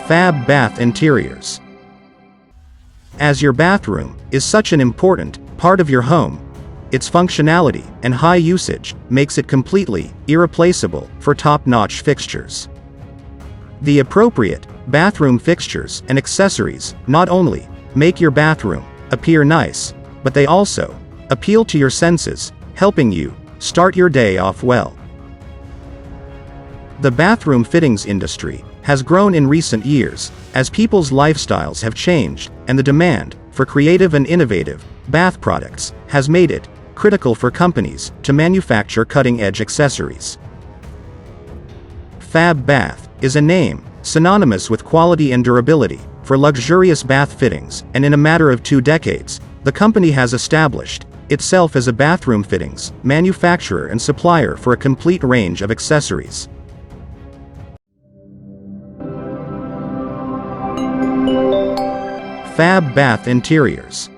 Fab Bath Interiors. As your bathroom is such an important part of your home, its functionality and high usage makes it completely irreplaceable for top-notch fixtures. The appropriate bathroom fixtures and accessories not only make your bathroom appear nice, but they also appeal to your senses, helping you start your day off well. The bathroom fittings industry has grown in recent years as people's lifestyles have changed, and the demand for creative and innovative bath products has made it critical for companies to manufacture cutting-edge accessories. Fab Bath is a name synonymous with quality and durability for luxurious bath fittings, and in a matter of 2 decades, the company has established itself as a bathroom fittings manufacturer and supplier for a complete range of accessories. Fab Bath Interiors.